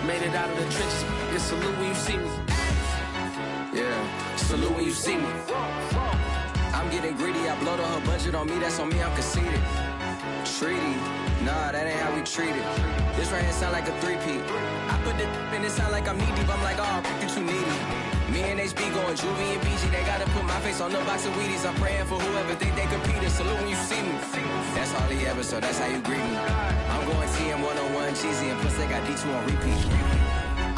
Made it out of the trenches. Just salute when you see me. Yeah, salute when you see me. I'm getting greedy. I blow the whole budget on me. That's on me. I'm conceited. Treaty. Nah, that ain't how we treat it. This right here sound like a three-peat. I put the in it sound like I'm knee deep. I'm like, oh, you too needy. Me and HB going Juvie and BG. They gotta put my face on the box of Wheaties. I'm praying for whoever think they competed. Salute when you see me. That's all he ever, so that's how you greet me. I'm going TM 101 cheesy, and plus they got D2 on repeat.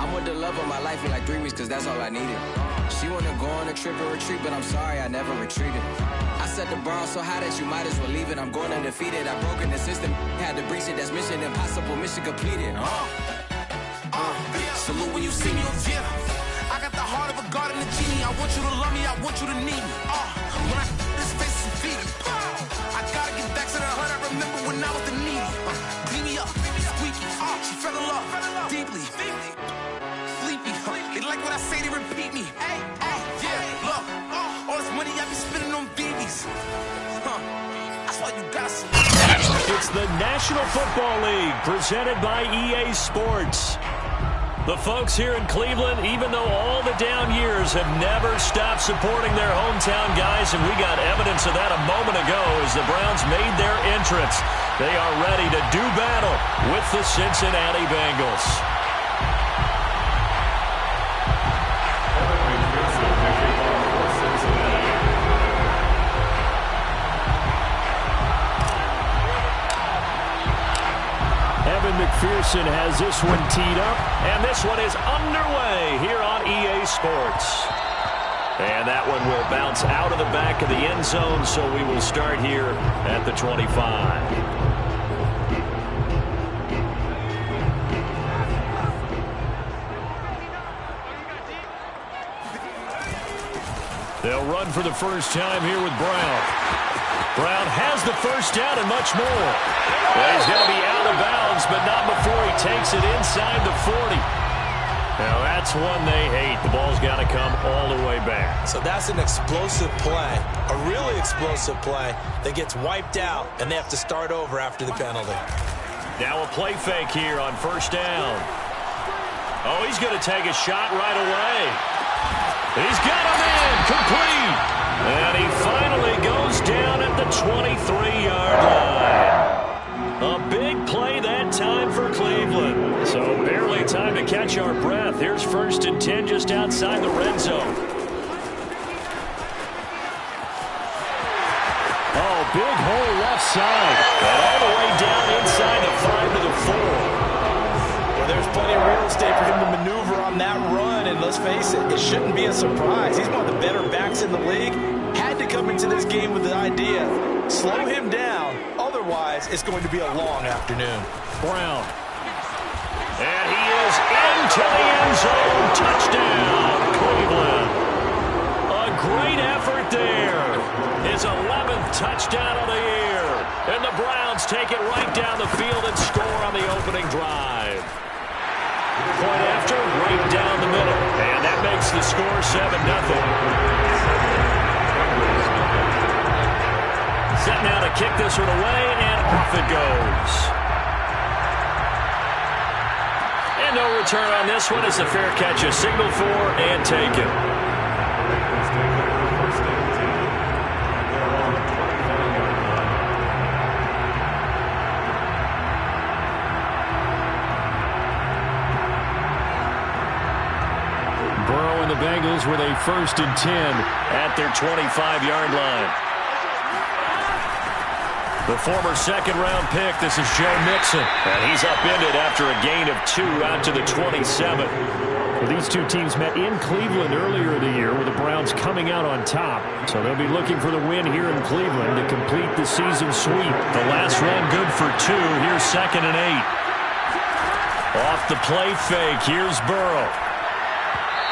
I'm with the love of my life for like 3 weeks, cause that's all I needed. She wanna go on a trip or retreat, but I'm sorry, I never retreated. I set the bar so high that you might as well leave it. I'm going undefeated. I broke in the system, had to breach it. That's mission impossible, mission completed. Salute when you see me. I got the heart of a god and a genie. I want you to love me, I want you to need me. When I this face is feed me. I gotta get back to the hood. I remember when I was the needy. Clean me up, squeaky. She fell in love, deeply. Sleepy. They like what I say, they repeat me. Yeah, look, all this money I be spending on BBs. That's why you gotta see. It's the National Football League presented by EA Sports. The folks here in Cleveland, even though all the down years, have never stopped supporting their hometown guys, and we got evidence of that a moment ago as the Browns made their entrance. They are ready to do battle with the Cincinnati Bengals. McPherson has this one teed up, and this one is underway here on EA Sports. And that one will bounce out of the back of the end zone, so we will start here at the 25. They'll run for the first time here with Brown. Brown has the first down and much more. Well, he's going to be out of bounds, but not before he takes it inside the 40. Now, that's one they hate. The ball's got to come all the way back. So that's an explosive play, a really explosive play that gets wiped out, and they have to start over after the penalty. Now a play fake here on first down. Oh, he's going to take a shot right away. He's got him in, complete. And he finally goes down at the 23-yard line. A big play that time for Cleveland. So barely time to catch our breath. Here's 1st and 10 just outside the red zone. Oh, big hole left side. And all the way down inside the 5 to the 4. Well, there's plenty of real estate for him to maneuver on that run. And let's face it, it shouldn't be a surprise. He's one of the better backs in the league. Had to come into this game with the idea, slow him down. Otherwise, it's going to be a long afternoon. Brown. And he is into the end zone. Touchdown, Cleveland. A great effort there. His 11th touchdown of the year. And the Browns take it right down the field and score on the opening drive. Point after, right down the middle. And that makes the score 7-0. Set now to kick this one away, and off it goes. And no return on this one as the fair catch is signaled for and taken. Burrow and the Bengals with a 1st and 10 at their 25-yard line. The former 2nd-round pick, this is Joe Mixon. And he's upended after a gain of 2 out to the 27. Well, these two teams met in Cleveland earlier in the year with the Browns coming out on top. So they'll be looking for the win here in Cleveland to complete the season sweep. The last run good for 2. Here's 2nd and 8. Off the play fake, here's Burrow.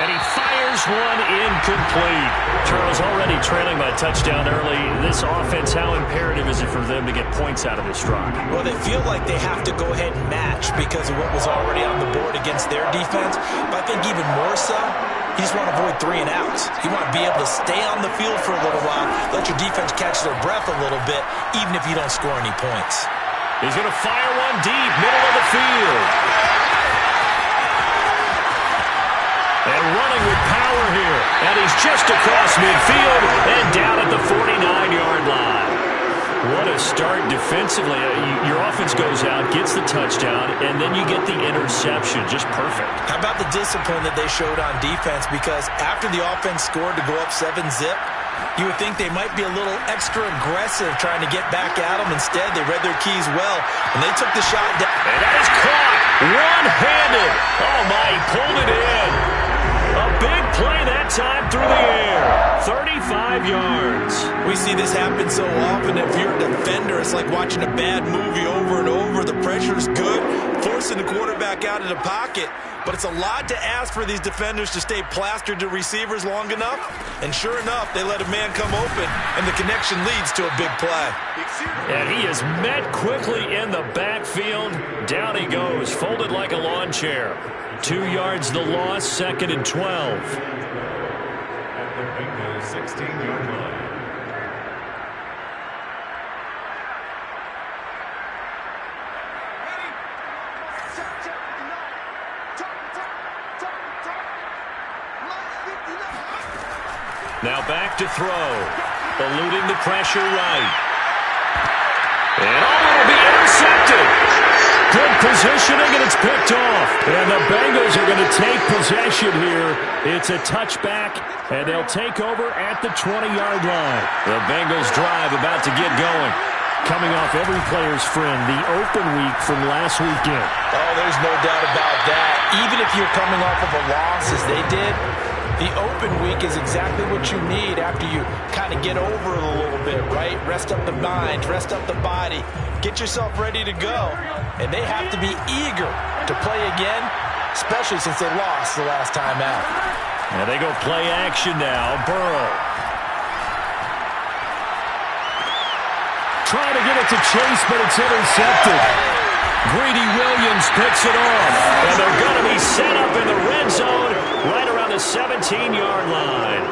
And he fires one incomplete. Charles already trailing by touchdown early. This offense, how imperative is it for them to get points out of this drive? Well, they feel like they have to go ahead and match because of what was already on the board against their defense. But I think even more so, you just want to avoid 3 and outs. You want to be able to stay on the field for a little while, let your defense catch their breath a little bit, even if you don't score any points. He's going to fire one deep, middle of the field. And he's just across midfield and down at the 49-yard line. What a start defensively. Your offense goes out, gets the touchdown, and then you get the interception. Just perfect. How about the discipline that they showed on defense? Because after the offense scored to go up 7-zip, you would think they might be a little extra aggressive trying to get back at them. Instead, they read their keys well, and they took the shot down. And that is caught one-handed. Oh, my, he pulled it in. A big play that time through the air. 35 yards. We see this happen so often. If you're a defender, it's like watching a bad movie over and over. The pressure's good, forcing the quarterback out of the pocket. But it's a lot to ask for these defenders to stay plastered to receivers long enough. And sure enough, they let a man come open, and the connection leads to a big play. And he is met quickly in the backfield. Down he goes, folded like a lawn chair. 2 yards the loss, 2nd and 12. 16-yard line. Now back to throw. Eluding the pressure right. And it'll be intercepted. Good positioning, and it's picked off. And the Bengals are going to take possession here. It's a touchback, and they'll take over at the 20-yard line. The Bengals drive about to get going. Coming off every player's friend, the open week from last weekend. Oh, there's no doubt about that. Even if you're coming off of a loss as they did, the open week is exactly what you need after you kind of get over it a little bit, right? Rest up the mind, rest up the body, get yourself ready to go. And they have to be eager to play again, especially since they lost the last time out. And they go play action now. Burrow. Trying to get it to Chase, but it's intercepted. Greedy Williams picks it off. And they're going to be set up in the red zone right around the 17-yard line.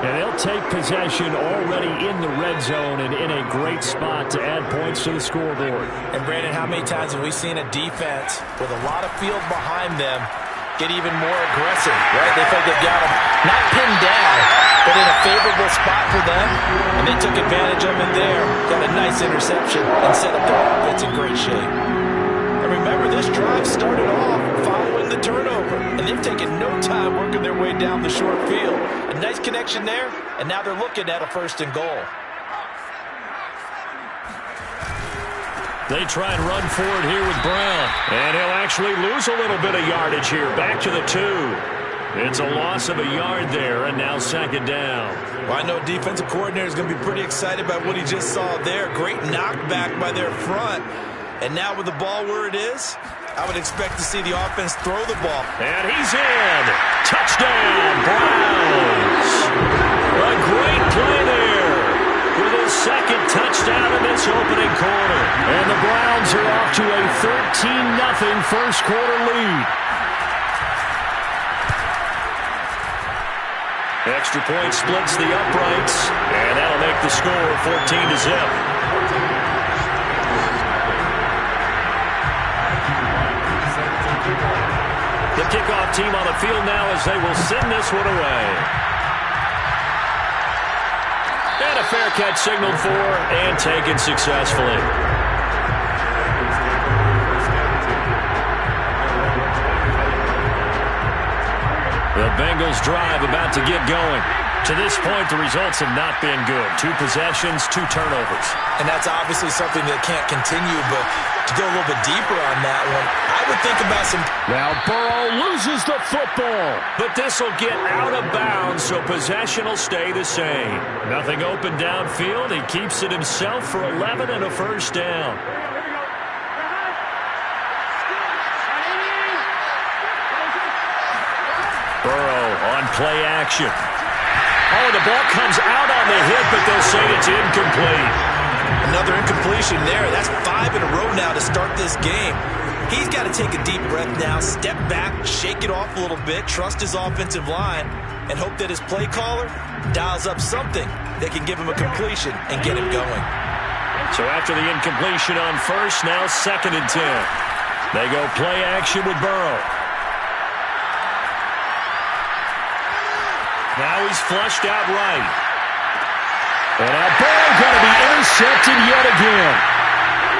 And they'll take possession already in the red zone and in a great spot to add points to the scoreboard. And, Brandon, how many times have we seen a defense with a lot of field behind them get even more aggressive, right? They think they've got them not pinned down, but in a favorable spot for them, and they took advantage of it there. Got a nice interception and set up their offense in great shape. And remember, this drive started off following the turnover, and they've taken no time working their way down the short field. A nice connection there, and now they're looking at a 1st and goal. They try and run forward here with Brown, and he'll actually lose a little bit of yardage here. Back to the 2. It's a loss of a yard there, and now 2nd down. Well, I know defensive coordinator is going to be pretty excited by what he just saw there. Great knockback by their front. And now with the ball where it is, I would expect to see the offense throw the ball. And he's in. Touchdown, Browns. A great play there with his 2nd touchdown in this opening quarter. And the Browns are off to a 13-0 first quarter lead. Extra point splits the uprights, and that'll make the score 14-0. The kickoff team on the field now as they will send this one away. And a fair catch signaled for and taken successfully. The Bengals drive about to get going. To this point, the results have not been good. 2 possessions, 2 turnovers. And that's obviously something that can't continue, but to go a little bit deeper on that one, I would think about some... Now Burrow loses the football, but this will get out of bounds, so possession will stay the same. Nothing open downfield. He keeps it himself for 11 and a 1st down. Burrow on play action. Oh, the ball comes out on the hit, but they'll say it's incomplete. Another incompletion there. That's 5 in a row now to start this game. He's got to take a deep breath now, step back, shake it off a little bit, trust his offensive line, and hope that his play caller dials up something that can give him a completion and get him going. So after the incompletion on 1st, now 2nd and 10. They go play action with Burrow. Now he's flushed out right. And that ball going to be intercepted yet again.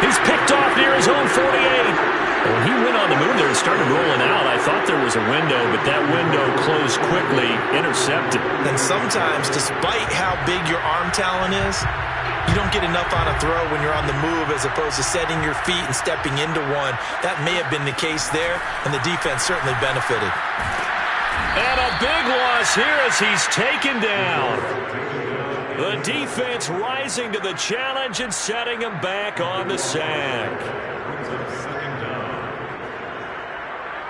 He's picked off near his own 48. When he went on the move there and started rolling out, I thought there was a window, but that window closed quickly, intercepted. And sometimes, despite how big your arm talent is, you don't get enough on a throw when you're on the move as opposed to setting your feet and stepping into one. That may have been the case there, and the defense certainly benefited. And a big loss here as he's taken down. The defense rising to the challenge and setting him back on the sack.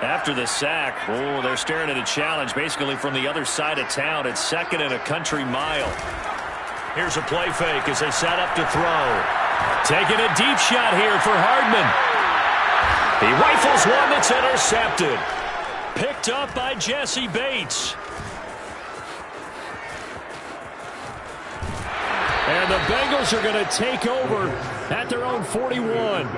After the sack, they're staring at a challenge basically from the other side of town. It's 2nd and a country mile. Here's a play fake as they set up to throw. Taking a deep shot here for Hardman. He rifles one that's intercepted. Picked up by Jesse Bates. And the Bengals are going to take over at their own 41.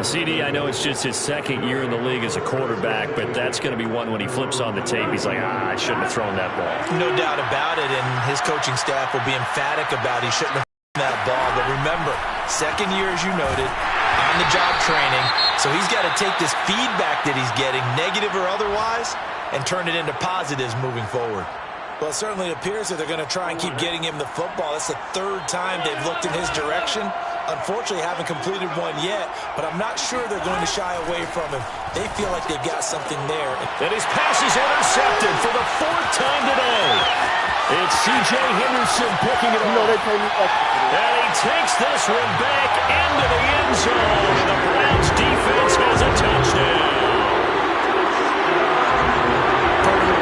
CD, I know it's just his 2nd year in the league as a quarterback, but that's going to be one when he flips on the tape. He's like, I shouldn't have thrown that ball. No doubt about it, and his coaching staff will be emphatic about he shouldn't have thrown that ball. But remember, 2nd year, as you noted, on-the-job training, so he's got to take this feedback that he's getting, negative or otherwise, and turn it into positives moving forward. Well, it certainly appears that they're going to try and keep getting him the football. That's the 3rd time they've looked in his direction. Unfortunately, haven't completed one yet, but I'm not sure they're going to shy away from him. They feel like they've got something there. And his pass is intercepted for the 4th time today. It's C.J. Henderson picking it up. And he takes this one back into the end zone. And the Browns defense has a touchdown.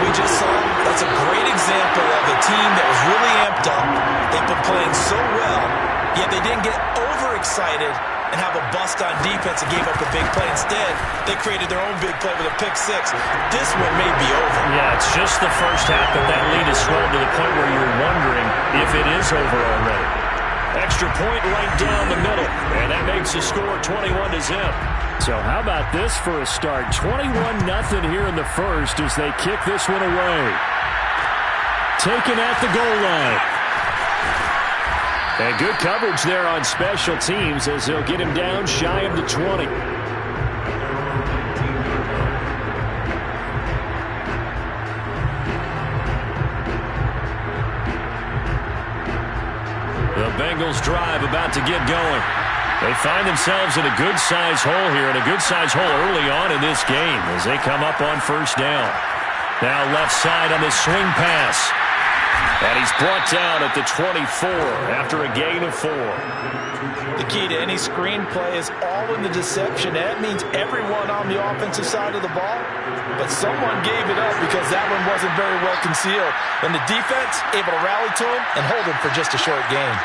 We just saw, that's a great example of a team that was really amped up. They've been playing so well, yet they didn't get overexcited and have a bust on defense and gave up a big play. Instead, they created their own big play with a pick 6. This one may be over. Yeah, it's just the first half, but that lead is swelled to the point where you're wondering if it is over already. Extra point right down the middle, and that makes the score 21-0. So how about this for a start? 21-0 here in the first as they kick this one away. Taken at the goal line. And good coverage there on special teams as they'll get him down shy of the 20. The Bengals drive about to get going. They find themselves in a good-sized hole here, and a good-sized hole early on in this game as they come up on 1st down. Now left side on the swing pass. And he's brought down at the 24 after a gain of 4. The key to any screenplay is all in the deception. That means everyone on the offensive side of the ball, but someone gave it up because that one wasn't very well concealed. And the defense able to rally to him and hold him for just a short gain.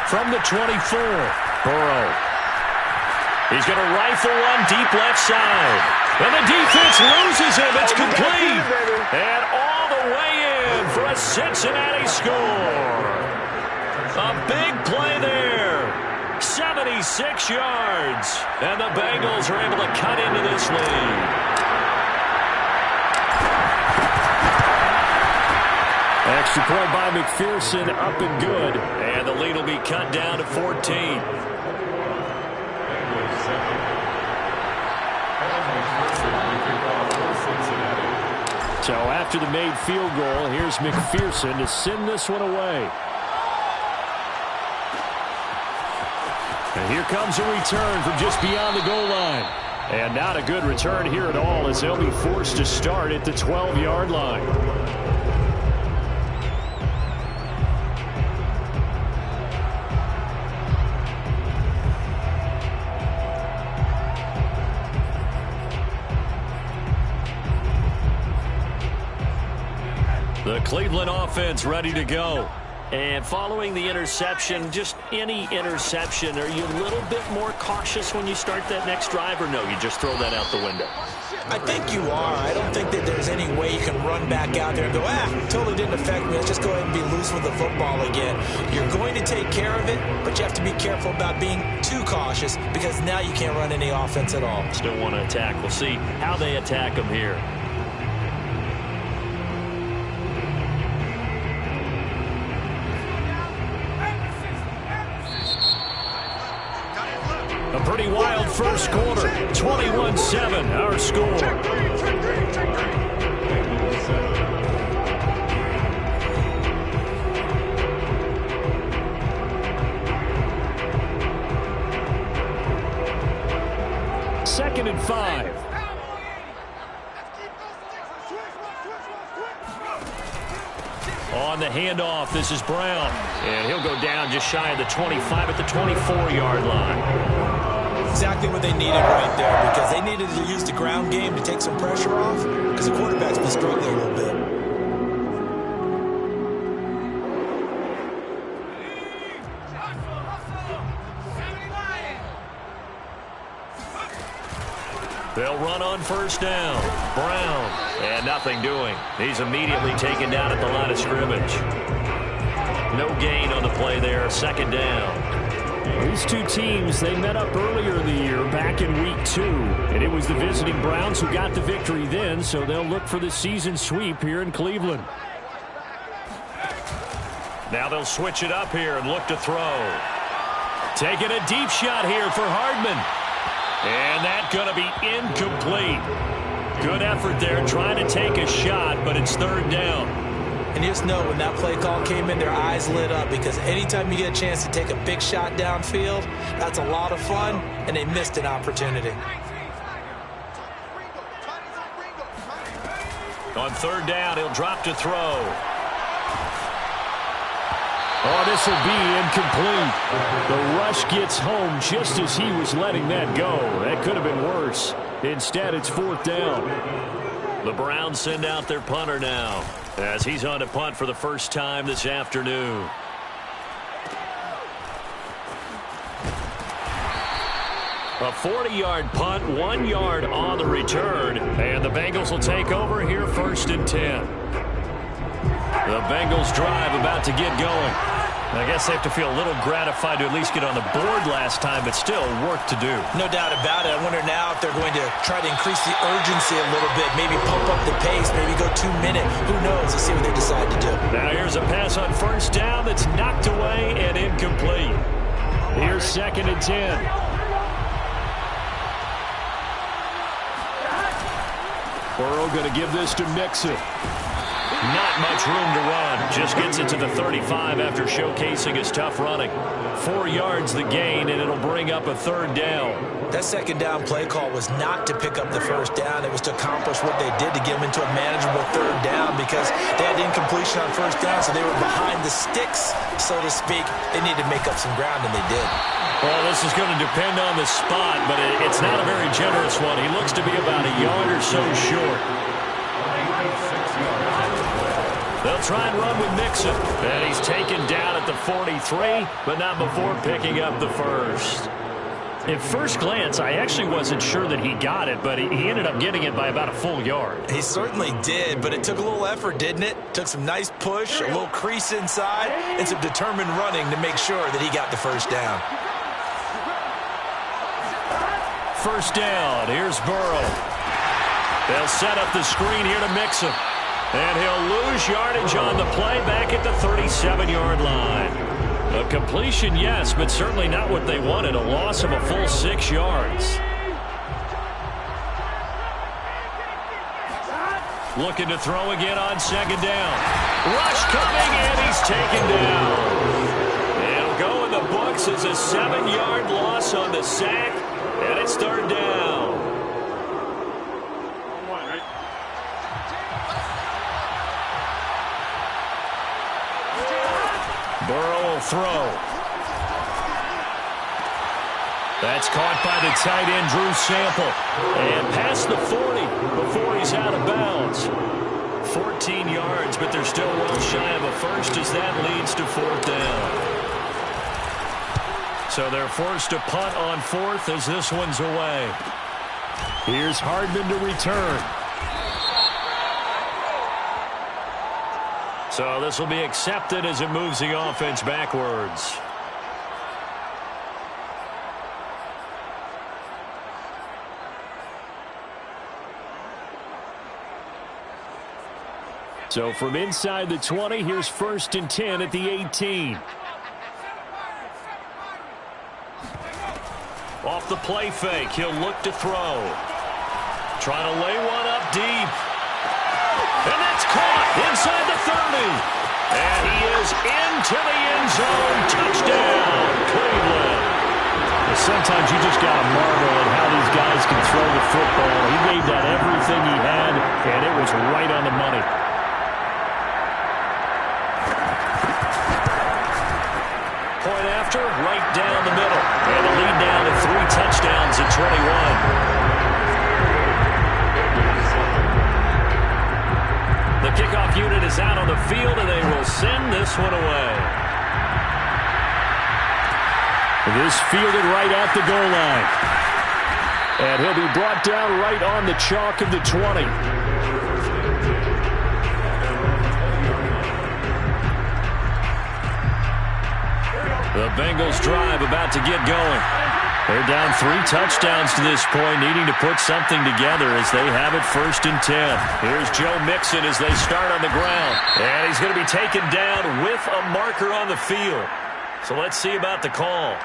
From the 24, Burrow. He's going to rifle one deep left side. And the defense loses him. It's complete. And all the way in for a Cincinnati score. A big play there. 76 yards. And the Bengals are able to cut into this lead. Extra point by McPherson, up and good. And the lead will be cut down to 14. So after the made field goal, here's McPherson to send this one away. And here comes a return from just beyond the goal line. And not a good return here at all as they'll be forced to start at the 12-yard line. The Cleveland offense ready to go. And following the interception, just any interception, are you a little bit more cautious when you start that next drive, or no, you just throw that out the window? I think you are. I don't think that there's any way you can run back out there and go, totally didn't affect me. Let's just go ahead and be loose with the football again. You're going to take care of it, but you have to be careful about being too cautious because now you can't run any offense at all. Still want to attack. We'll see how they attack them here. A pretty wild first quarter. 21-7, our score. Second and 5. On the handoff, this is Brown. And he'll go down just shy of the 25 at the 24-yard line. Exactly what they needed right there, because they needed to use the ground game to take some pressure off, because the quarterback's been struggling a little bit. They'll run on first down. Brown, and nothing doing. He's immediately taken down at the line of scrimmage. No gain on the play there. Second down. These two teams, they met up earlier in the year back in week 2, and it was the visiting Browns who got the victory then, so they'll look for the season sweep here in Cleveland. Now they'll switch it up here and look to throw. Taking a deep shot here for Hardman. And that's going to be incomplete. Good effort there trying to take a shot, but it's third down. And you just know when that play call came in, their eyes lit up, because anytime you get a chance to take a big shot downfield, that's a lot of fun, and they missed an opportunity. On third down, he'll drop to throw. Oh, this will be incomplete. The rush gets home just as he was letting that go. That could have been worse. Instead, it's fourth down. The Browns send out their punter now, as he's on to punt for the first time this afternoon. A 40-yard punt, 1 yard on the return, and the Bengals will take over here first and 10. The Bengals drive about to get going. I guess they have to feel a little gratified to at least get on the board last time, but still work to do. No doubt about it. I wonder now if they're going to try to increase the urgency a little bit, maybe pump up the pace, maybe go 2 minutes. Who knows? Let's see what they decide to do. Now here's a pass on first down that's knocked away and incomplete. Here's second and 10. Burrow going to give this to Mixon. Not much room to run. Just gets it to the 35 after showcasing his tough running. 4 yards the gain, and it'll bring up a third down. That second down play call was not to pick up the first down. It was to accomplish what they did to get them into a manageable third down, because they had incompletion on first down, so they were behind the sticks, so to speak. They needed to make up some ground, and they did. Well, this is going to depend on the spot, but it's not a very generous one. He looks to be about a yard or so short. They'll try and run with Mixon. And he's taken down at the 43, but not before picking up the first. At first glance, I actually wasn't sure that he got it, but he ended up getting it by about a full yard. He certainly did, but it took a little effort, didn't it? Took some nice push, a little crease inside, and some determined running to make sure that he got the first down. First down, here's Burrow. They'll set up the screen here to Mixon. And he'll lose yardage on the play back at the 37-yard line. A completion, yes, but certainly not what they wanted. A loss of a full 6 yards. Looking to throw again on second down. Rush coming, and he's taken down. It'll go in the books as a 7-yard loss on the sack, and it's third down. Burrow will throw. That's caught by the tight end, Drew Sample. And past the 40 before he's out of bounds. 14 yards, but they're still well shy of a first as that leads to fourth down. So they're forced to punt on fourth as this one's away. Here's Hardman to return. So this will be accepted as it moves the offense backwards. So from inside the 20, here's 1st and 10 at the 18. Off the play fake, he'll look to throw. Trying to lay one up deep. And that's caught inside the 30. And he is into the end zone. Touchdown, Cleveland. Sometimes you just got to marvel at how these guys can throw the football. He gave that everything he had, and it was right on the money. Point after, right down the middle. And a lead down to 3 touchdowns at 21. The kickoff unit is out on the field, and they will send this one away. This fielded right at the goal line. And he'll be brought down right on the chalk of the 20. The Bengals drive about to get going. They're down 3 touchdowns to this point, needing to put something together as they have it 1st and 10. Here's Joe Mixon as they start on the ground. And he's going to be taken down with a marker on the field. So let's see about the call.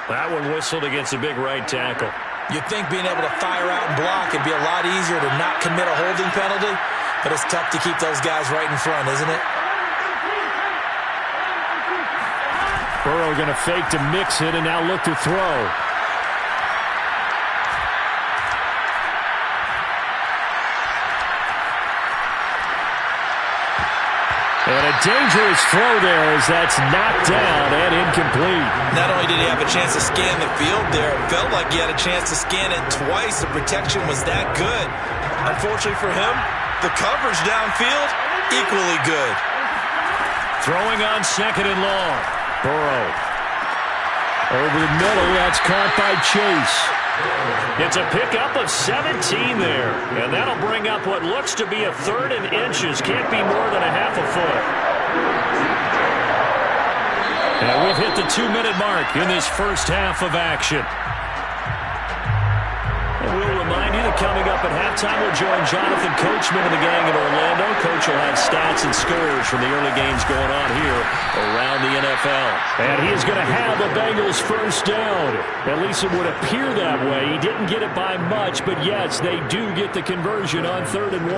That one whistled against a big right tackle. You'd think being able to fire out and block would be a lot easier to not commit a holding penalty, but it's tough to keep those guys right in front, isn't it? Burrow going to fake to Mixon and now look to throw. And a dangerous throw there as that's knocked down and incomplete. Not only did he have a chance to scan the field there, it felt like he had a chance to scan it twice. The protection was that good. Unfortunately for him, the coverage downfield, equally good. Throwing on 2nd and long. Burrow. Over the middle, that's caught by Chase. It's a pickup of 17 there. And that'll bring up what looks to be a 3rd and inches. Can't be more than a half a foot. And we've hit the 2-minute mark in this first half of action. And we'll remind you that coming up at halftime, we'll join Jonathan Coachman and the gang in Orlando. Coach will have stats and scores from the early games going on here around the NFL. And he is going to have the Bengals first down. At least it would appear that way. He didn't get it by much, but yes, they do get the conversion on 3rd and 1.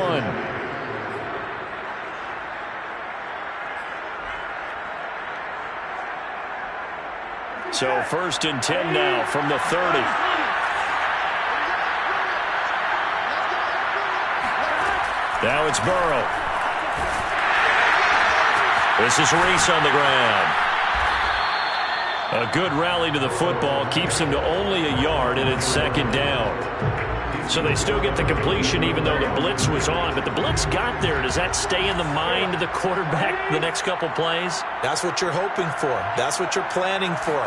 So 1st and 10 now from the 30. Now it's Burrow. This is Reese on the ground. A good rally to the football keeps him to only a yard, and it's 2nd down. So they still get the completion even though the blitz was on. But the blitz got there. Does that stay in the mind of the quarterback the next couple plays? That's what you're hoping for. That's what you're planning for.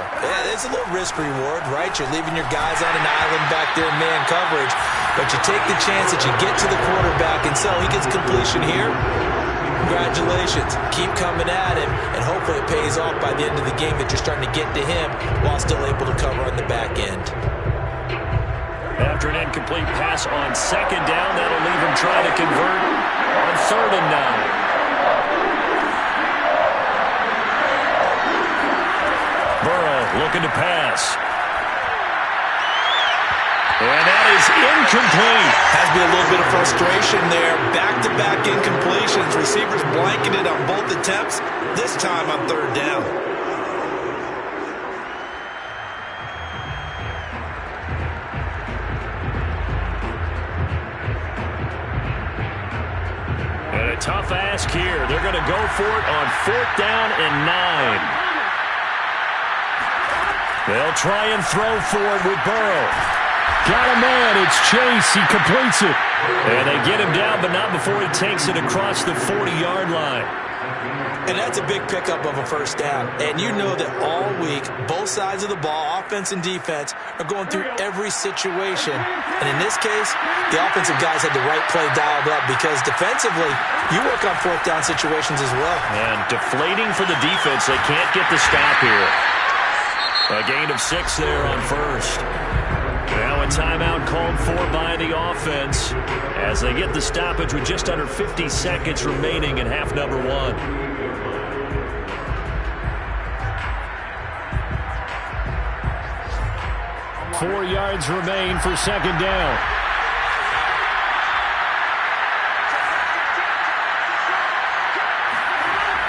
It's a little risk-reward, right? You're leaving your guys on an island back there in man coverage. But you take the chance that you get to the quarterback, and so he gets completion here. Congratulations. Keep coming at him, and hopefully it pays off by the end of the game that you're starting to get to him while still able to cover on the back end. After an incomplete pass on 2nd down, that'll leave him trying to convert on 3rd and 9. Burrow looking to pass. And that is incomplete. Has to be a little bit of frustration there. Back-to-back incompletions. Receivers blanketed on both attempts, this time on 3rd down. And a tough ask here. They're going to go for it on 4th down and 9. They'll try and throw for it with Burrow. Got a man. It's Chase. He completes it. And they get him down, but not before he takes it across the 40-yard line. And that's a big pickup of a first down. And you know that all week, both sides of the ball, offense and defense, are going through every situation. And in this case, the offensive guys had the right play dialed up because defensively, you work on fourth down situations as well. And deflating for the defense. They can't get the stop here. A gain of 6 there on first. Now a timeout called for by the offense as they get the stoppage with just under 50 seconds remaining in half number 1. 4 yards remain for second down.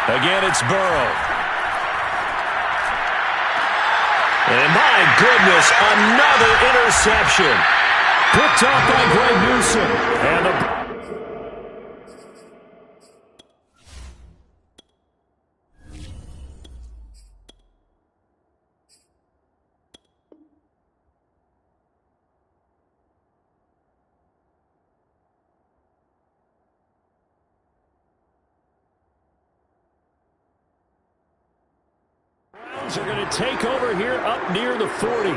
Again, it's Burrow. And my goodness, another interception. Picked off by Greg Newsome. And the Browns are going to take over here up near the 40.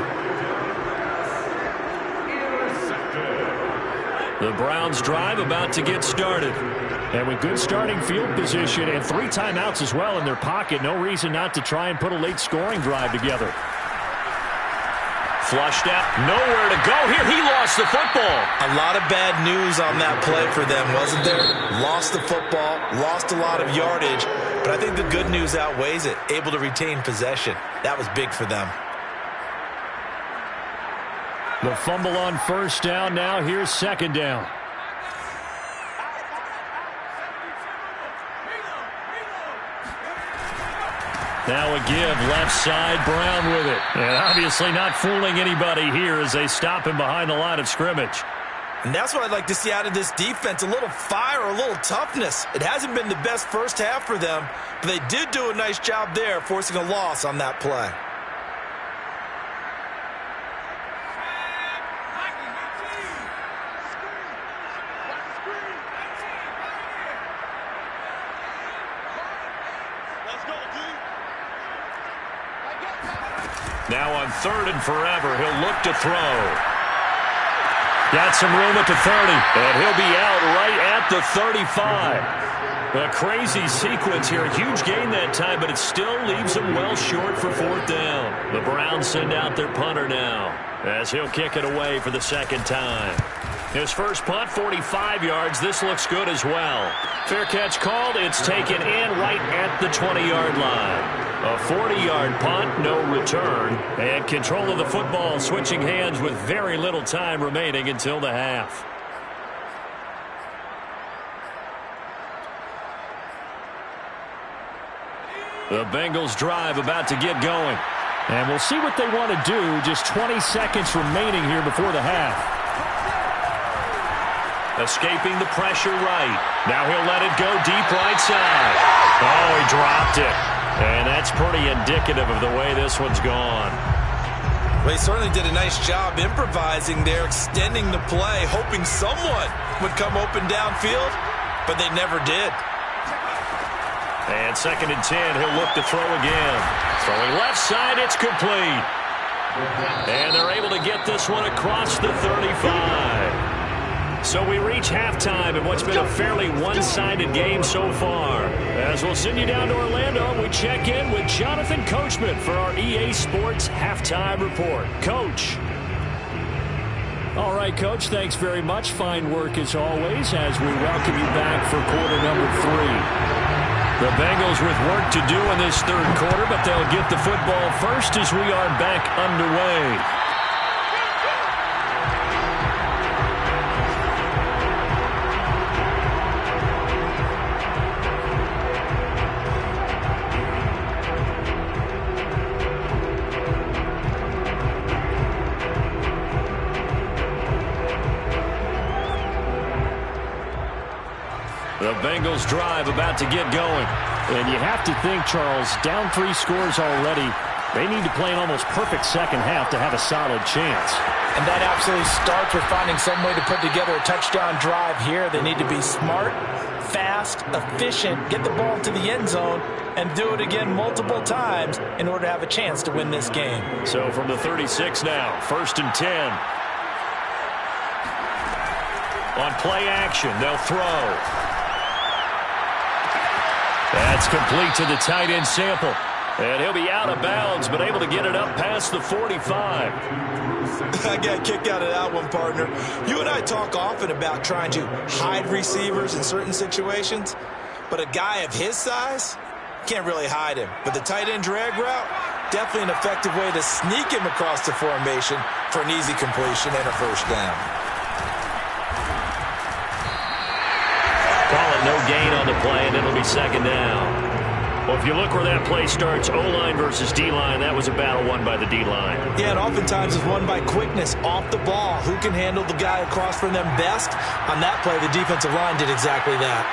The Browns drive about to get started. And with good starting field position and 3 timeouts as well in their pocket, no reason not to try and put a late scoring drive together. Flushed out, nowhere to go here. He lost the football. A lot of bad news on that play for them, wasn't there? Lost the football, lost a lot of yardage, but I think the good news outweighs it. Able to retain possession. That was big for them. The fumble on first down. Now here's second down. Now a give, left side, Brown with it. And obviously not fooling anybody here as they stop him behind the line of scrimmage. And that's what I'd like to see out of this defense, a little fire, a little toughness. It hasn't been the best first half for them, but they did do a nice job there, forcing a loss on that play. Now on third and forever, he'll look to throw. Got some room at the 30, and he'll be out right at the 35. A crazy sequence here. A huge gain that time, but it still leaves him well short for fourth down. The Browns send out their punter now as he'll kick it away for the second time. His first punt, 45 yards. This looks good as well. Fair catch called. It's taken in right at the 20-yard line. A 40-yard punt, no return. And control of the football switching hands with very little time remaining until the half. The Bengals drive about to get going. And we'll see what they want to do. Just 20 seconds remaining here before the half. Escaping the pressure right. Now he'll let it go deep right side. Oh, he dropped it. And that's pretty indicative of the way this one's gone. Well, he certainly did a nice job improvising there, extending the play, hoping someone would come open downfield, but they never did. And second and 10, he'll look to throw again. Throwing left side, it's complete. And they're able to get this one across the 35. So we reach halftime in what's been a fairly one-sided game so far. As we'll send you down to Orlando, we check in with Jonathan Coachman for our EA Sports Halftime Report. Coach. All right, Coach, thanks very much. Fine work as always as we welcome you back for quarter number 3. The Bengals with work to do in this third quarter, but they'll get the football first as we are back underway. The Bengals drive about to get going. And you have to think, Charles, down 3 scores already. They need to play an almost perfect second half to have a solid chance. And that absolutely starts with finding some way to put together a touchdown drive here. They need to be smart, fast, efficient, get the ball to the end zone, and do it again multiple times in order to have a chance to win this game. So from the 36 now, 1st and 10. On play action, they'll throw. That's complete to the tight end Sample. And he'll be out of bounds, but able to get it up past the 45. I got a kick out of that one, partner. You and I talk often about trying to hide receivers in certain situations, but a guy of his size can't really hide him. But the tight end drag route, definitely an effective way to sneak him across the formation for an easy completion and a first down. Call it no gain on the play, and it'll be second down. Well, if you look where that play starts, O-line versus D-line, that was a battle won by the D-line. Yeah, and oftentimes it's won by quickness off the ball. Who can handle the guy across from them best? On that play, the defensive line did exactly that.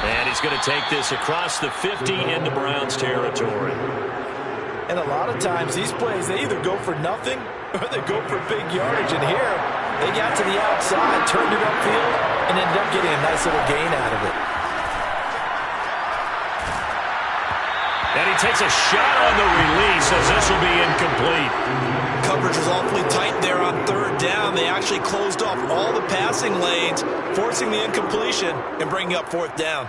And he's going to take this across the 50 into Browns territory. And a lot of times these plays, they either go for nothing or they go for big yardage. And here, they got to the outside, turned it upfield, and ended up getting a nice little gain out of it. And he takes a shot on the release as this will be incomplete. Coverage was awfully tight there on 3rd down. They actually closed off all the passing lanes, forcing the incompletion and bringing up 4th down.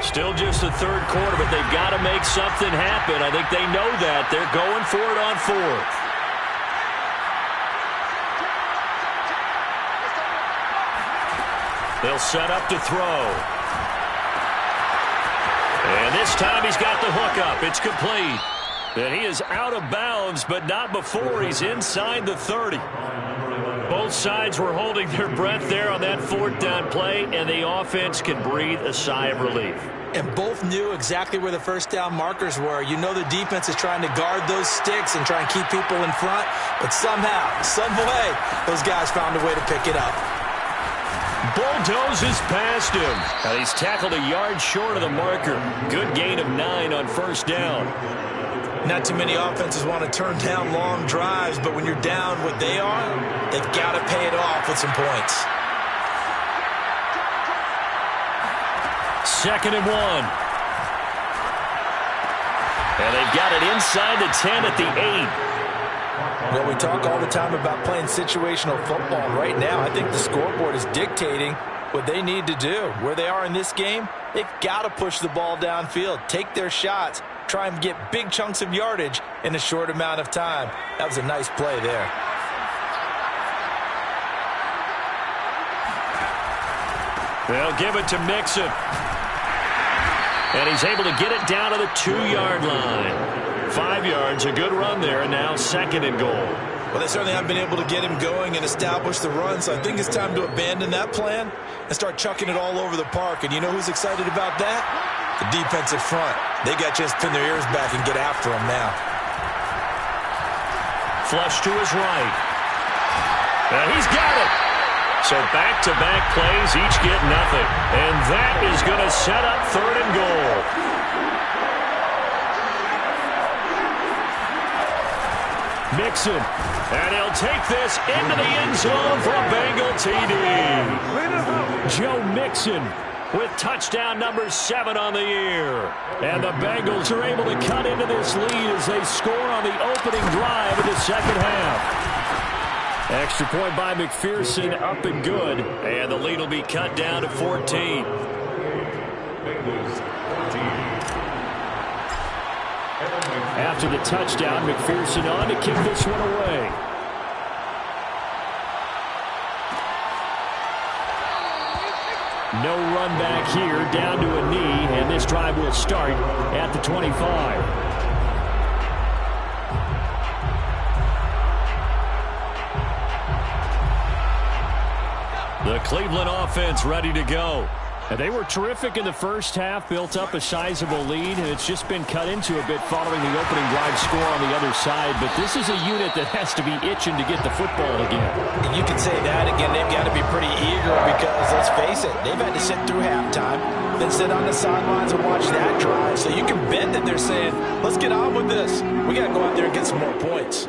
Still just the 3rd quarter, but they've got to make something happen. I think they know that. They're going for it on 4th. They'll set up to throw. And this time he's got the hook up. It's complete. And he is out of bounds, but not before he's inside the 30. Both sides were holding their breath there on that 4th down play, and the offense can breathe a sigh of relief. And both knew exactly where the first down markers were. You know the defense is trying to guard those sticks and try and keep people in front, but somehow, some way, those guys found a way to pick it up. Bulldozes past him. And he's tackled a yard short of the marker. Good gain of 9 on 1st down. Not too many offenses want to turn down long drives, but when you're down what they are, they've got to pay it off with some points. 2nd and 1. And they've got it inside the 10 at the 8. Well, we talk all the time about playing situational football. Right now, I think the scoreboard is dictating what they need to do. Where they are in this game, they've got to push the ball downfield, take their shots, try and get big chunks of yardage in a short amount of time. That was a nice play there. They'll give it to Mixon. And he's able to get it down to the 2-yard line. 5 yards, a good run there, and now 2nd and goal. Well, they certainly haven't been able to get him going and establish the run, so I think it's time to abandon that plan and start chucking it all over the park. And you know who's excited about that? The defensive front. They got a chance to pin their ears back and get after him now. Flush to his right. And he's got it. So back-to-back plays, each get nothing. And that is going to set up 3rd and goal. Mixon. And he'll take this into the end zone for a Bengal TD. Joe Mixon with touchdown number 7 on the year. And the Bengals are able to cut into this lead as they score on the opening drive of the second half. Extra point by McPherson, up and good. And the lead will be cut down to 14. After the touchdown, McPherson on to kick this one away. No run back here, down to a knee, and this drive will start at the 25. The Cleveland offense ready to go. And they were terrific in the first half, built up a sizable lead, and it's just been cut into a bit following the opening drive score on the other side. But this is a unit that has to be itching to get the football again. And you can say that again. They've got to be pretty eager because, let's face it, they've had to sit through halftime, then sit on the sidelines and watch that drive. So you can bet that they're saying, let's get on with this. We got to go out there and get some more points.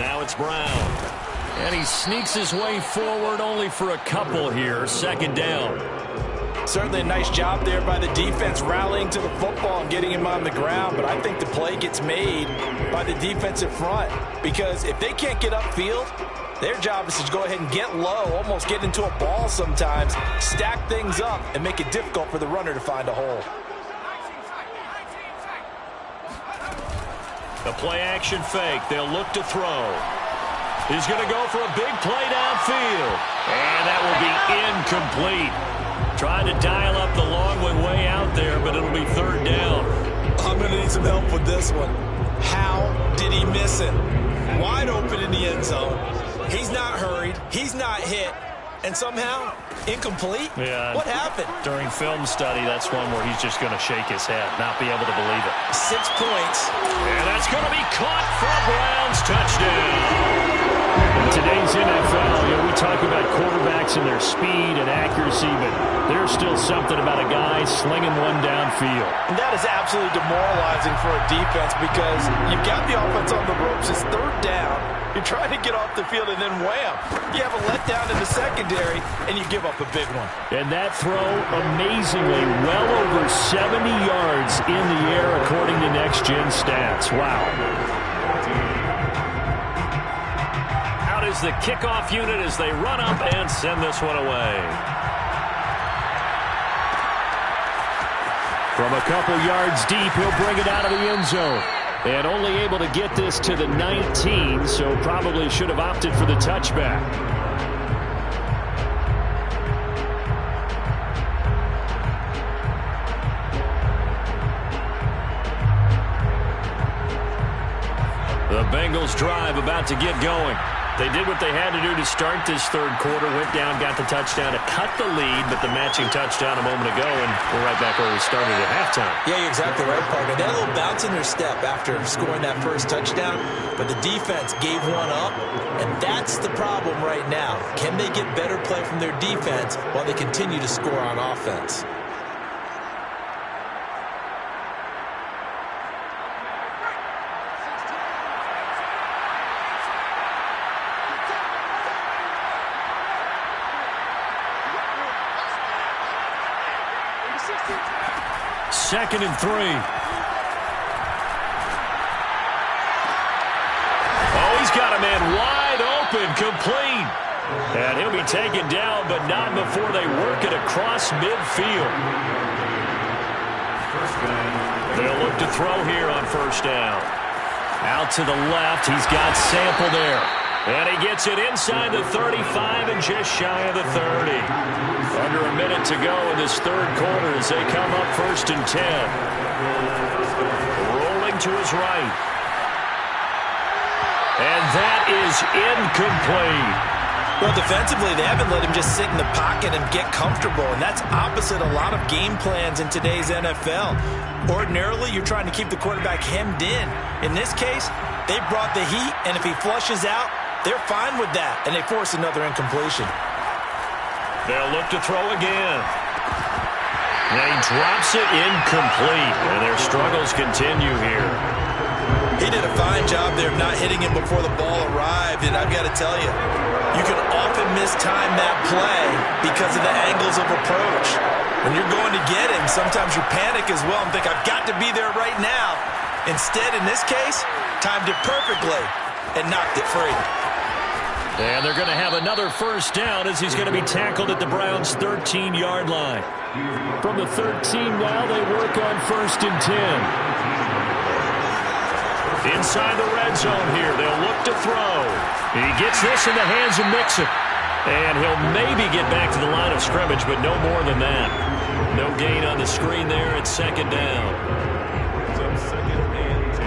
Now it's Brown. And he sneaks his way forward only for a couple here. Second down. Certainly a nice job there by the defense rallying to the football and getting him on the ground. But I think the play gets made by the defensive front. Because if they can't get upfield, their job is to go ahead and get low, almost get into a ball sometimes, stack things up, and make it difficult for the runner to find a hole. The play action fake. They'll look to throw. He's going to go for a big play downfield. And that will be incomplete. Trying to dial up the long one way out there, but it'll be third down. I'm going to need some help with this one. How did he miss it? Wide open in the end zone. He's not hurried. He's not hit. And somehow, incomplete? Yeah. What happened? During film study, that's one where he's just going to shake his head, not be able to believe it. 6 points. And that's going to be caught for Browns touchdown. In today's NFL, we talk about quarterbacks and their speed and accuracy, but there's still something about a guy slinging one downfield. And that is absolutely demoralizing for a defense because you've got the offense on the ropes. It's third down. You're trying to get off the field, and then wham, you have a letdown in the secondary, and you give up a big one. And that throw, amazingly, well over 70 yards in the air, according to Next Gen Stats. Wow. Out is the kickoff unit as they run up and send this one away. From a couple yards deep, he'll bring it out of the end zone. And only able to get this to the 19, so probably should have opted for the touchback. The Bengals drive about to get going. They did what they had to do to start this third quarter. Went down, got the touchdown to cut the lead, but the matching touchdown a moment ago, and we're right back where we started at halftime. Yeah, you're exactly right, partner. They had a little bounce in their step after scoring that first touchdown, but the defense gave one up, and that's the problem right now. Can they get better play from their defense while they continue to score on offense? Second and 3. Oh, he's got a man wide open, complete. And he'll be taken down, but not before they work it across midfield. They'll look to throw here on first down. Out to the left, he's got Sample there. And he gets it inside the 35 and just shy of the 30. Under a minute to go in this third quarter as they come up first and 10. Rolling to his right. And that is incomplete. Well, defensively, they haven't let him just sit in the pocket and get comfortable, and that's opposite a lot of game plans in today's NFL. Ordinarily, you're trying to keep the quarterback hemmed in. In this case, they brought the heat, and if he flushes out, they're fine with that, and they force another incompletion. They'll look to throw again. And he drops it incomplete, and their struggles continue here. He did a fine job there of not hitting him before the ball arrived, and I've got to tell you, you can often mistime that play because of the angles of approach. When you're going to get him, sometimes you panic as well and think, I've got to be there right now. Instead, in this case, timed it perfectly and knocked it free. And they're going to have another first down as he's going to be tackled at the Browns' 13-yard line. From the 13 now, they work on first and 10. Inside the red zone here, they'll look to throw. He gets this in the hands of Mixon. And he'll maybe get back to the line of scrimmage, but no more than that. No gain on the screen there at second down. So second and 10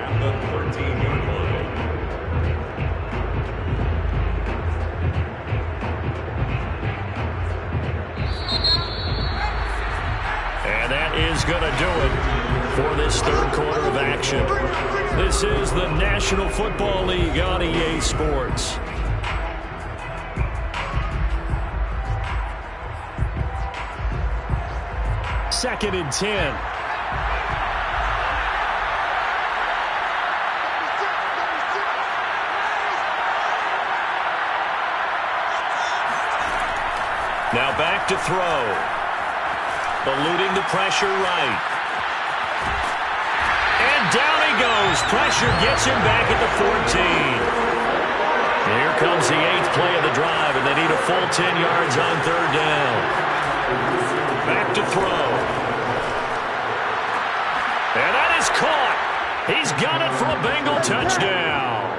at the 13-yard line. going to do it for this third quarter of action. This is the National Football League on EA Sports. Second and 10. Now back to throw. Eluding the pressure right. And down he goes. Pressure gets him back at the 14. Here comes the 8th play of the drive, and they need a full 10 yards on third down. Back to throw. And that is caught. He's got it for a Bengal touchdown.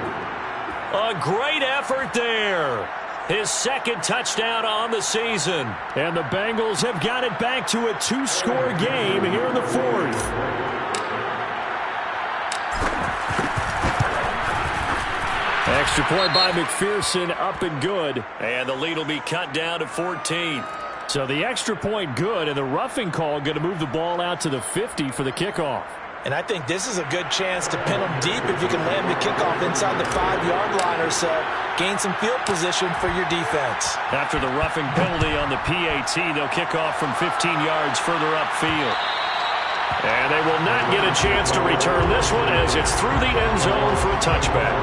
A great effort there. His second touchdown on the season. And the Bengals have got it back to a 2-score game here in the fourth. Extra point by McPherson, up and good. And the lead will be cut down to 14. So the extra point good, and the roughing call going to move the ball out to the 50 for the kickoff. And I think this is a good chance to pin them deep if you can land the kickoff inside the 5-yard line or so. Gain some field position for your defense. After the roughing penalty on the PAT, they'll kick off from 15 yards further upfield. And they will not get a chance to return this one as it's through the end zone for a touchback.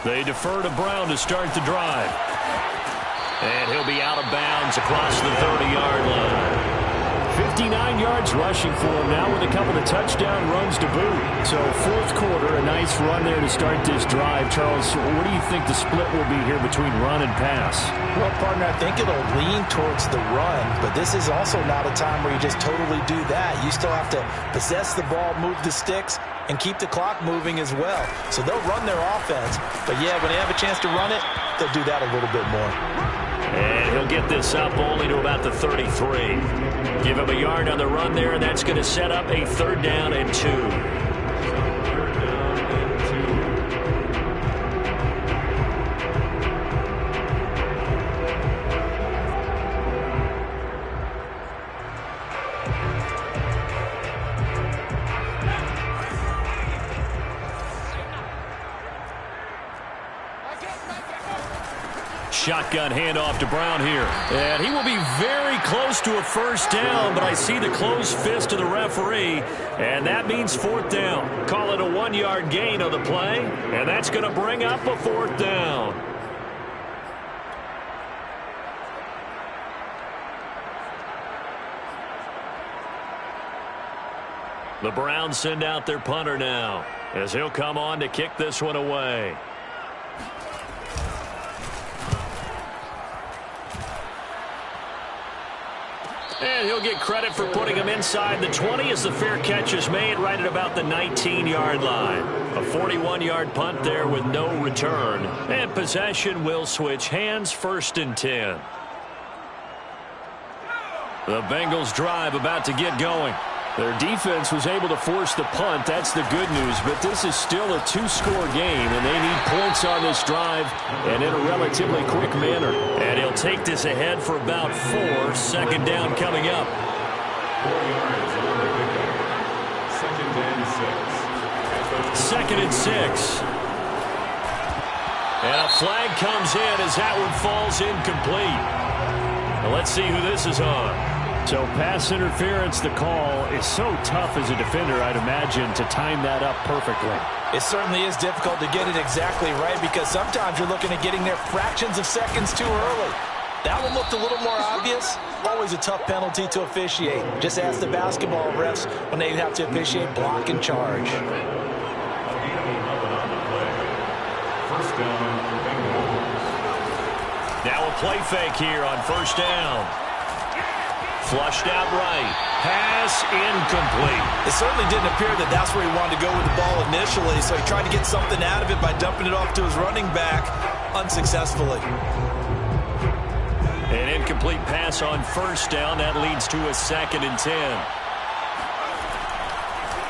They defer to Brown to start the drive. And he'll be out of bounds across the 30-yard line. 59 yards rushing for him now with a couple of touchdown runs to boot. So fourth quarter, a nice run there to start this drive. Charles, what do you think the split will be here between run and pass? Well, partner, I think it'll lean towards the run, but this is also not a time where you just totally do that. You still have to possess the ball, move the sticks, and keep the clock moving as well. So they'll run their offense, but yeah, when they have a chance to run it, they'll do that a little bit more. And he'll get this up only to about the 33. Give him a yard on the run there, and that's going to set up a 3rd down and 2. Shotgun handoff to Brown here. And he will be very close to a 1st down, but I see the closed fist of the referee, and that means 4th down. Call it a 1-yard gain on the play, and that's going to bring up a 4th down. The Browns send out their punter now, as he'll come on to kick this one away. And he'll get credit for putting him inside the 20 as the fair catch is made right at about the 19-yard line. A 41-yard punt there with no return. And possession will switch hands, 1st and 10. The Bengals drive about to get going. Their defense was able to force the punt. That's the good news. But this is still a 2-score game, and they need points on this drive and in a relatively quick manner. And he'll take this ahead for about 4. 2nd down coming up. 2nd and 6. And a flag comes in as that one falls incomplete. Now let's see who this is on. So pass interference, the call is so tough as a defender, I'd imagine, to time that up perfectly. It certainly is difficult to get it exactly right because sometimes you're looking at getting there fractions of seconds too early. That one looked a little more obvious. Always a tough penalty to officiate. Just ask the basketball refs when they have to officiate block and charge. Now a play fake here on 1st down. Flushed out right. Pass incomplete. It certainly didn't appear that that's where he wanted to go with the ball initially, so he tried to get something out of it by dumping it off to his running back unsuccessfully. An incomplete pass on first down. That leads to a 2nd and 10.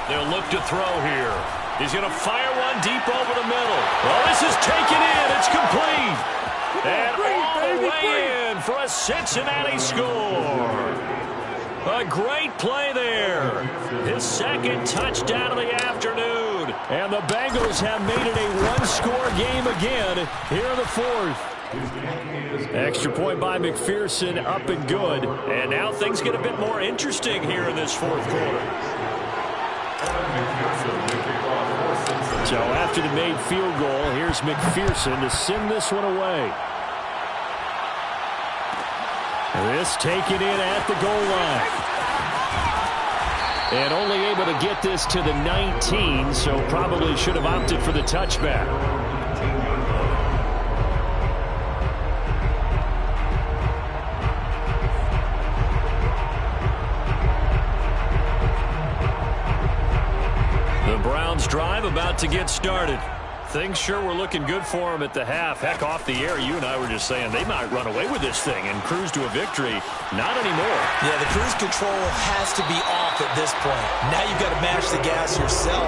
They'll look to throw here. He's going to fire one deep over the middle. Well, this is taken in. It's complete. And all the way in for a Cincinnati score. A great play there. His 2nd touchdown of the afternoon. And the Bengals have made it a one-score game again here in the 4th. Extra point by McPherson, up and good. And now things get a bit more interesting here in this 4th quarter. So after the made field goal, here's McPherson to send this one away. This taken in at the goal line. And only able to get this to the 19, so probably should have opted for the touchback. The Browns drive about to get started. Things sure were looking good for them at the half. Heck, off the air, you and I were just saying they might run away with this thing and cruise to a victory. Not anymore. Yeah, the cruise control has to be off at this point. Now you've got to mash the gas yourself.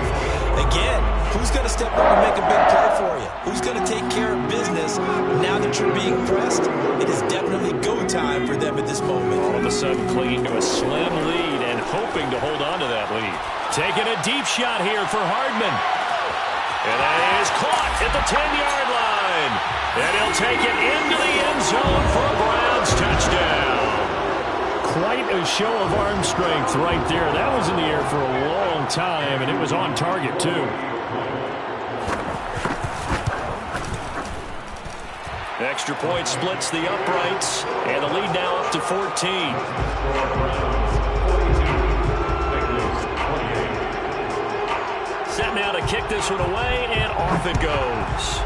Again, who's going to step up and make a big play for you? Who's going to take care of business now that you're being pressed? It is definitely go time for them at this moment. All of a sudden clinging to a slim lead and hoping to hold on to that lead. Taking a deep shot here for Hardman. And that is caught at the 10-yard line. And he'll take it into the end zone for a Browns touchdown. Quite a show of arm strength right there. That was in the air for a long time, and it was on target, too. Extra point splits the uprights, and the lead now up to 14. Set now to kick this one away, and off it goes.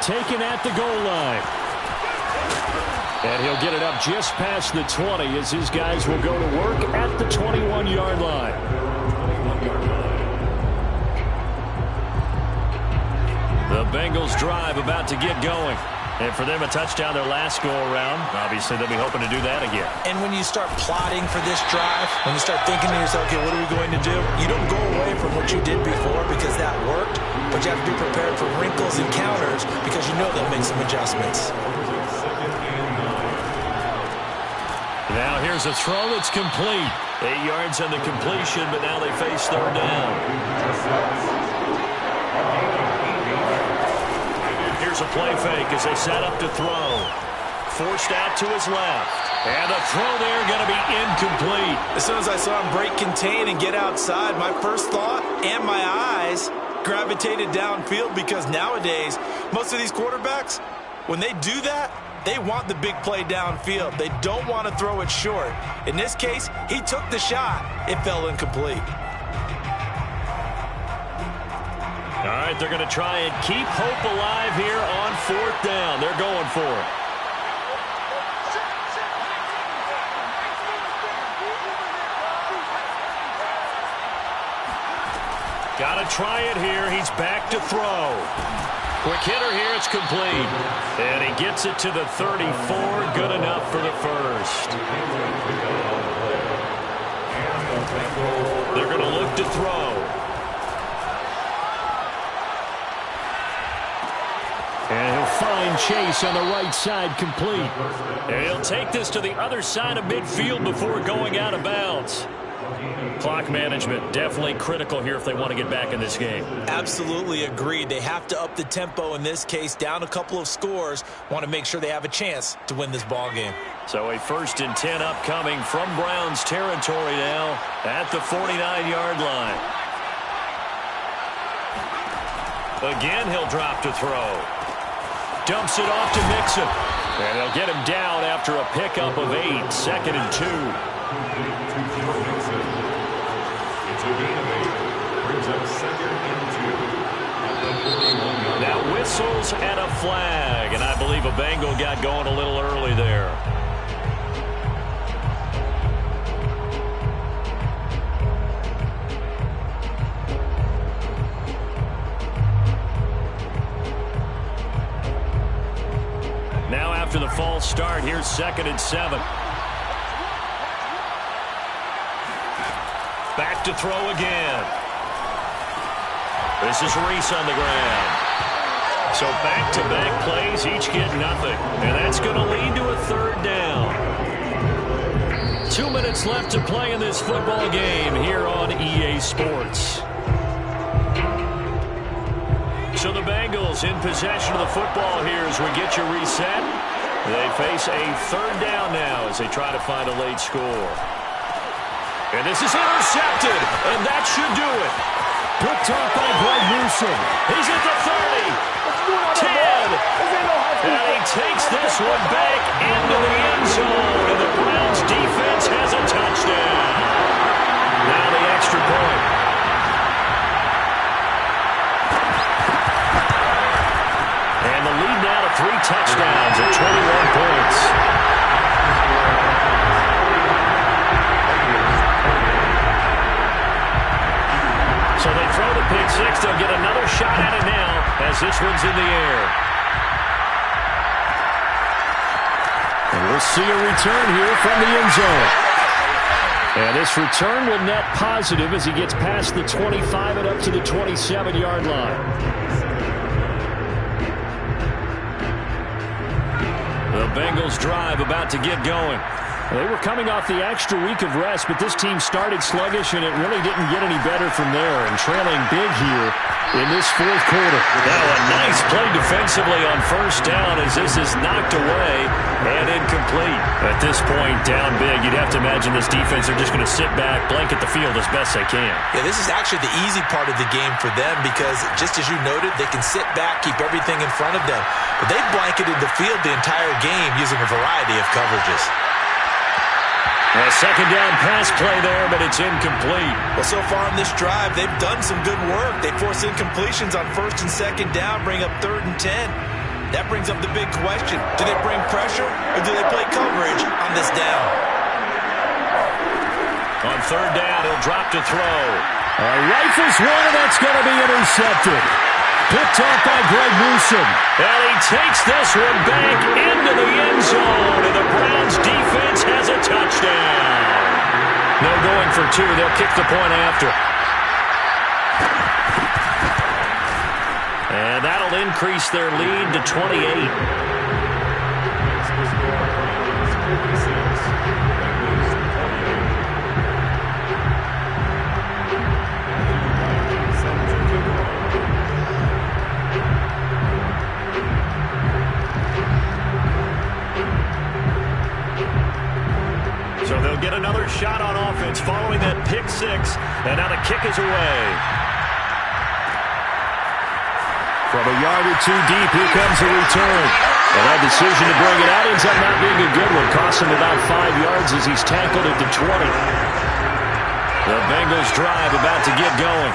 Taken at the goal line. And he'll get it up just past the 20 as his guys will go to work at the 21-yard line. The Bengals drive about to get going. And for them, a touchdown their last go-around. Obviously, they'll be hoping to do that again. And when you start plotting for this drive, when you start thinking to yourself, okay, what are we going to do? You don't go away from what you did before because that worked, but you have to be prepared for wrinkles and counters because you know they'll make some adjustments. Now here's a throw that's complete. 8 yards on the completion, but now they face 3rd down. Here's a play fake as they set up to throw. Forced out to his left. And the throw there going to be incomplete. As soon as I saw him break contain and get outside, my first thought and my eyes gravitated downfield because nowadays, most of these quarterbacks, when they do that, they want the big play downfield. They don't want to throw it short. In this case, he took the shot. It fell incomplete. All right, they're going to try and keep hope alive here on 4th down. They're going for it. Got to try it here. He's back to throw. Quick hitter here. It's complete. And he gets it to the 34. Good enough for the first. They're going to look to throw. And he'll find Chase on the right side complete. And he'll take this to the other side of midfield before going out of bounds. Clock management definitely critical here if they want to get back in this game. Absolutely agreed. They have to up the tempo in this case, down a couple of scores. Want to make sure they have a chance to win this ball game. So a 1st and 10 upcoming from Browns territory now at the 49-yard line. Again, he'll drop to throw. Dumps it off to Mixon. And they'll get him down after a pickup of 8. 2nd and 2. Now whistles and a flag, and I believe a Bengal got going a little early there. Now after the false start, here's 2nd and 7. Back to throw again. This is Reese on the ground. So back-to-back plays, each get nothing. And that's going to lead to a 3rd down. 2 minutes left to play in this football game here on EA Sports. So the Bengals in possession of the football here as we get you reset. They face a 3rd down now as they try to find a late score. And this is intercepted, and that should do it. Picked off by Greg Newsom. He's at the 30, 10, and he takes this one back into the end zone, and the Browns defense has a touchdown. Now the extra point. And the lead now to 3 touchdowns at 21 points. So they throw the pick six. They'll get another shot at it now as this one's in the air. And we'll see a return here from the end zone. And this return will net positive as he gets past the 25 and up to the 27-yard line. The Bengals drive about to get going. They were coming off the extra week of rest, but this team started sluggish, and it really didn't get any better from there, and trailing big here in this 4th quarter. Now a nice play defensively on 1st down as this is knocked away and incomplete. At this point, down big, you'd have to imagine this defense are just going to sit back, blanket the field as best they can. Yeah, this is actually the easy part of the game for them because, just as you noted, they can sit back, keep everything in front of them. But they've blanketed the field the entire game using a variety of coverages. A 2nd down pass play there, but it's incomplete. Well, so far in this drive, they've done some good work. They force incompletions on 1st and 2nd down, bring up 3rd and 10. That brings up the big question. Do they bring pressure, or do they play coverage on this down? On 3rd down, he'll drop to throw. Rifles one, and that's going to be intercepted. Picked off by Greg Newsom. And he takes this one back into the end zone, and the Browns defense has a touchdown. No going for 2. They'll kick the point after. And that'll increase their lead to 28. Get another shot on offense following that pick six, and now the kick is away. From a yard or 2 deep, here comes a return. And that decision to bring it out ends up not being a good one. Costs him about 5 yards as he's tackled at the 20. The Bengals drive about to get going.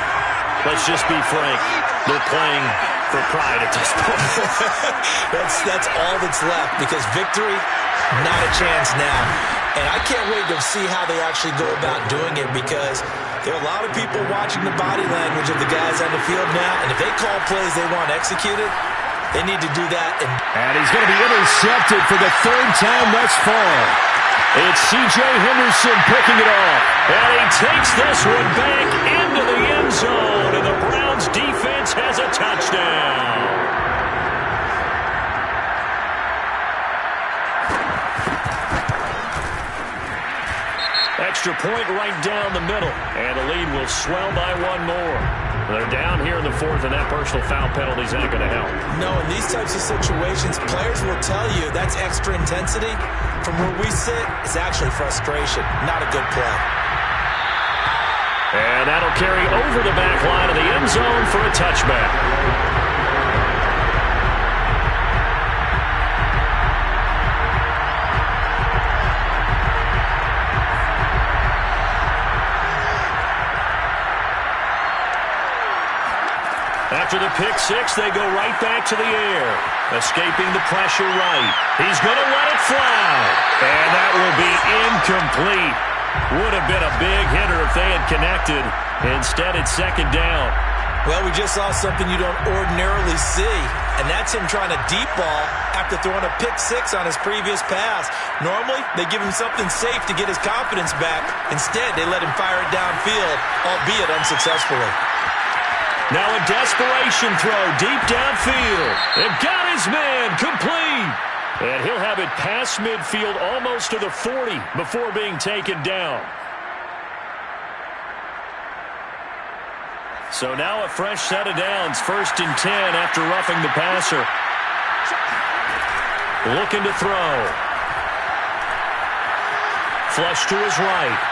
Let's just be frank. They're playing for pride at this point. That's all that's left because victory, not a chance now. And I can't wait to see how they actually go about doing it because there are a lot of people watching the body language of the guys on the field now. And if they call plays they want executed, they need to do that. And he's going to be intercepted for the 3rd time thus far. It's C.J. Henderson picking it off. And he takes this one back into the end zone. And the Browns defense has a touchdown. Extra point right down the middle. And the lead will swell by 1 more. They're down here in the 4th, and that personal foul penalty's not going to help. No, in these types of situations, players will tell you that's extra intensity. From where we sit, it's actually frustration. Not a good play. And that'll carry over the back line of the end zone for a touchback. After the pick six, they go right back to the air. Escaping the pressure right. He's going to let it fly. And that will be incomplete. Would have been a big hitter if they had connected. Instead, it's second down. Well, we just saw something you don't ordinarily see, and that's him trying to deep ball after throwing a pick six on his previous pass. Normally, they give him something safe to get his confidence back. Instead, they let him fire it downfield, albeit unsuccessfully. Now a desperation throw deep downfield. And got his man complete. And he'll have it past midfield almost to the 40 before being taken down. So now a fresh set of downs, 1st and 10 after roughing the passer. Looking to throw. Flush to his right.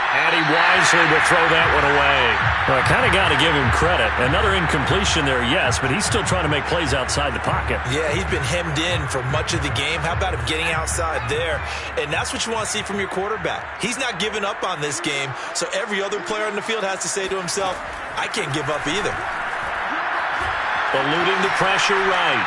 And he wisely will throw that one away. Well, I kind of got to give him credit. Another incompletion there, yes, but he's still trying to make plays outside the pocket. Yeah, he's been hemmed in for much of the game. How about him getting outside there? And that's what you want to see from your quarterback. He's not giving up on this game, so every other player on the field has to say to himself, I can't give up either. Eluding the pressure right.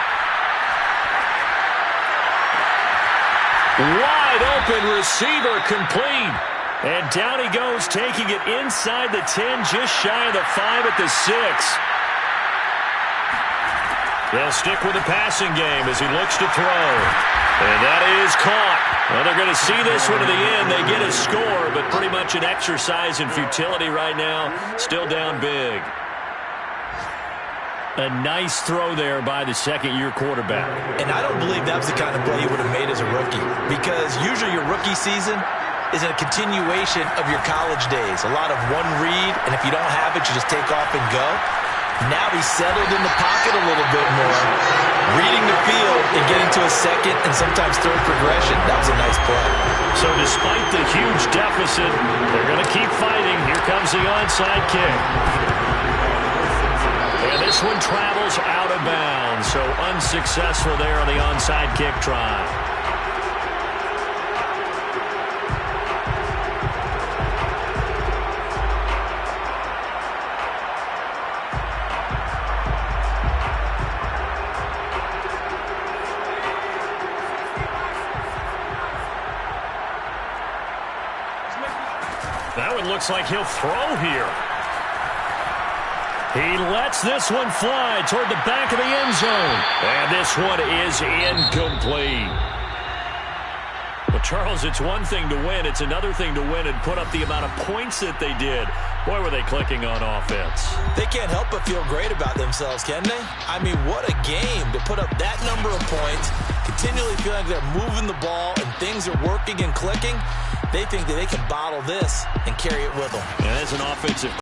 Wide open receiver complete. And down he goes, taking it inside the 10, just shy of the 5 at the 6. They'll stick with the passing game as he looks to throw. And that is caught. Well, they're going to see this one to the end. They get a score, but pretty much an exercise in futility right now. Still down big. A nice throw there by the second-year quarterback. And I don't believe that was the kind of play he would have made as a rookie, because usually your rookie season is a continuation of your college days. A lot of one read, and if you don't have it, you just take off and go. Now he's settled in the pocket a little bit more, reading the field and getting to a second and sometimes third progression. That was a nice play. So despite the huge deficit, they're going to keep fighting. Here comes the onside kick. And this one travels out of bounds, so unsuccessful there on the onside kick try. That one looks like he'll throw here. He lets this one fly toward the back of the end zone. And this one is incomplete. Well, Charles, it's one thing to win. It's another thing to win and put up the amount of points that they did. Boy, were they clicking on offense. They can't help but feel great about themselves, can they? I mean, what a game to put up that number of points, continually feeling like they're moving the ball and things are working and clicking. They think that they can bottle this and carry it with them. And as an offensive